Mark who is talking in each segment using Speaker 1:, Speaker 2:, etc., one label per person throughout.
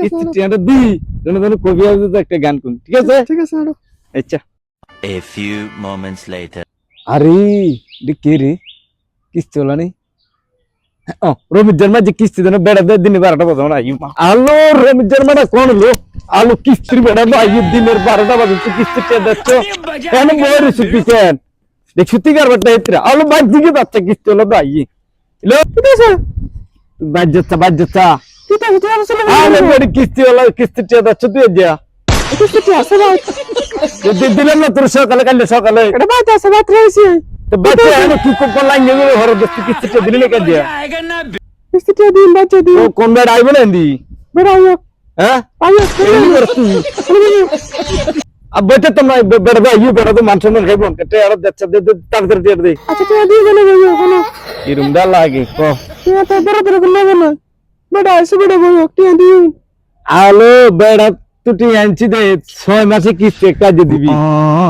Speaker 1: কিস্তিটা দি যেন কবি আজ একটা গান কোন ঠিক আছে আচ্ছা
Speaker 2: A few moments later.
Speaker 1: আরে কে রে কিস্তি হলো নি রমিত জন্মা যে কিস্তি দেন বেড়া দেয় দিনে 12টা বাজে না আলো রমিত জন্মাটা কোন হলো আলো কিস্তির বেড়া ভাই দিনের 12টা বাজে কিস্তিটা দিচ্ছ কেন বড় সুপিছেন দেখ সত্যিকার বাটা এত্রা আলো বাদ দিকে যাচ্ছে কিস্তি হলো ভাই হ্যালো ঠিক আছে বাজ্যতা
Speaker 3: ঠিক আছে তুই আসলে
Speaker 1: আরে বড় কিস্তি হলো কিস্তিটা দিচ্ছ তুই যা
Speaker 3: কিস্তি আছে ভাই
Speaker 1: দিলাম না তোর সকালে কাল সকালে
Speaker 3: এটা বাইতে আছে রাত রইছে
Speaker 1: তো বাচ্চা এনে কি কোন লাইন নেবে ঘরে দস্তি কিস্তিটা দিলি না কেন দিয়া
Speaker 3: কিস্তিটা দিন বাচ্চা দিন
Speaker 1: ও কোন বেড়া আইব না এন্দি
Speaker 3: বেড়াইও
Speaker 1: হ্যাঁ
Speaker 3: আইও
Speaker 1: এই কর তুই अब बेटे तुम बेटा भाई यू बेटा तो मान सम्मान खाइबो कटे আর যাচ্ছে দে তাড়াতাড়ি দিয়ে দে
Speaker 3: আচ্ছা তুই দিয়ে গেলে ভাইও হলো
Speaker 1: কি রুমডা লাগে কো
Speaker 3: তুই তো বড় করলে বলো বেড়া এসে বেড়া ভাইও তুই দিও
Speaker 1: আলো বেড়া তুই আনছি দে 6 মাসে কিস্তি কাজে দিবি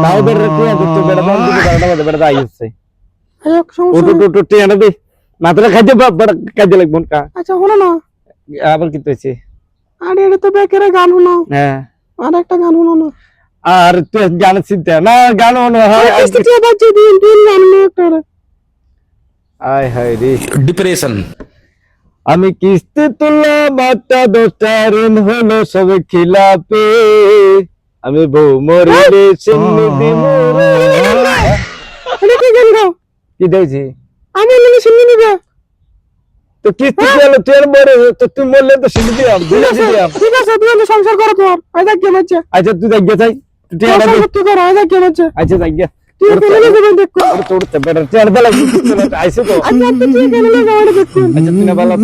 Speaker 1: তাও বেড়া তুই তো বেড়া দাম দিবি বেড়া বেড়া আইছে
Speaker 3: আইও
Speaker 1: ওটো
Speaker 3: সমস্যা
Speaker 1: টো টেনা দে মাত্র খাইতে বড় কাজে লাগবো কা
Speaker 3: আচ্ছা হলো না
Speaker 1: আবার কি হইছে
Speaker 3: আরে এটা তো বেকারে গান হলো
Speaker 1: হ্যাঁ
Speaker 3: আর একটা গান হলো না
Speaker 1: আর তুই গান চিন্তা না গান হলো হয়
Speaker 3: কিস্তিটা বাচ্চা দিন দিন গান না করে
Speaker 1: আয় হায় রে
Speaker 4: ডিপ্রেশন
Speaker 1: আমি কিস্তি তুললাম 8টা 10টা ঋণ হলো সব খিলাপে আমি বউ মরিলে সিন্নি দিমরে
Speaker 3: আরে কি গান গাও
Speaker 1: কি দেইছি
Speaker 3: আমি মনে শুনি নিবা
Speaker 1: তো কিস্তি গেল তুই মরে তো তুই মরলে তো সিন্নি দিয়াম
Speaker 3: ঠিক আছে তুই তো সংসার করো তোর আইদা কেন আছে
Speaker 1: আচ্ছা তুই দেখ যাই তুই
Speaker 3: তুই করো আইদা কেন আছে
Speaker 1: আচ্ছা দেখ গিয়া
Speaker 3: তুই কেন যাবেন দেখো
Speaker 1: তোড়তে বেটার চেয়ার দে লাগি আইছে তো
Speaker 3: আচ্ছা তুই কেন যাবেন দেখো
Speaker 1: আচ্ছা তুই না বালা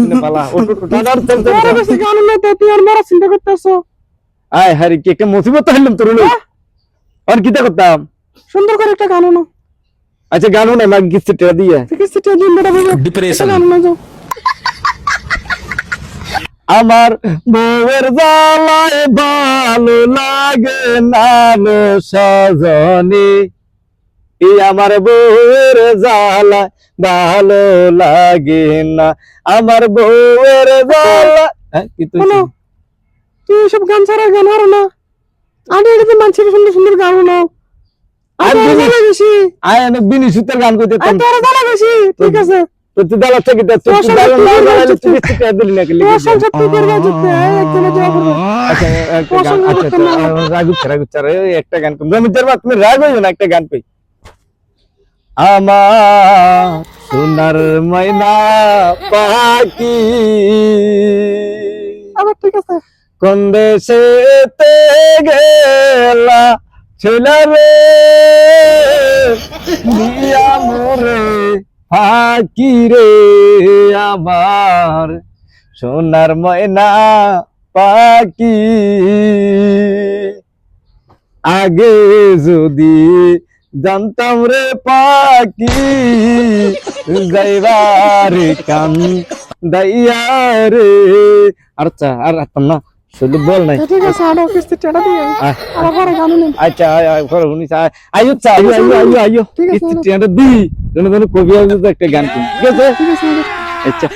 Speaker 1: ওট টানার চল চল
Speaker 3: তোর কাছে গান না তো তুই আর মারা চিন্তা করতেছো
Speaker 1: আয় হারি কে মুসিবত হইলাম তোর লই আর কিটা করতাম
Speaker 3: সুন্দর করে একটা গান না
Speaker 1: আচ্ছা গান না মাগ কিস্তিটা দিয়া
Speaker 3: কিস্তিটা দিন বেটা বাবা
Speaker 4: ডিপ্রেশন
Speaker 3: গান না যাও
Speaker 1: আমার বউয়ের জ্বালায় ভালো লাগে না লো সজনী আমার বউয়ের জ্বালায় ভালো লাগে না আমার বউয়ের জ্বালা কি তুই
Speaker 3: হলো তুই সব গান ছাড়া গান হারো না আরে এটা তো মানুষের সুন্দর সুন্দর গান না আর জানা বেশি
Speaker 1: আয় আমি বিনি সুতার গান কইতে
Speaker 3: আর তোর জানা বেশি ঠিক আছে
Speaker 1: তো তুই দালা থেকে তুই দালা তুই কিস্তিটা দিলি না কেলি
Speaker 3: তোর সংসার তুই করবে যেতে একজনে যাওয়া করবে
Speaker 1: আচ্ছা একটা গান আচ্ছা রাগুচ্ছা রে একটা গান কোন আমি জারবা তুমি রাগ হইও না একটা গান কই আমার সোনার ময়না পাখি
Speaker 3: আবার ঠিক আছে
Speaker 1: কোন দেশেতে গেলা ছেলে রে দিয়া মোরে ফাঁকি রে আমার সোনার ময়না পাখি আগে যদি জানতাম রে পাখি যাইবার কান দাইয়া রে আচ্ছা আর রাখতাম না শুধু বল নাই
Speaker 3: ঠিক আছে আনো কিস্তিটা দিয়ে আমার ঘরে গান নেই
Speaker 1: আচ্ছা ঘরে শুনিস আইও চা আইও কিস্তিটা দি যেন কবি একটা গান ঠিক আছে
Speaker 3: ঠিক আছে
Speaker 1: আচ্ছা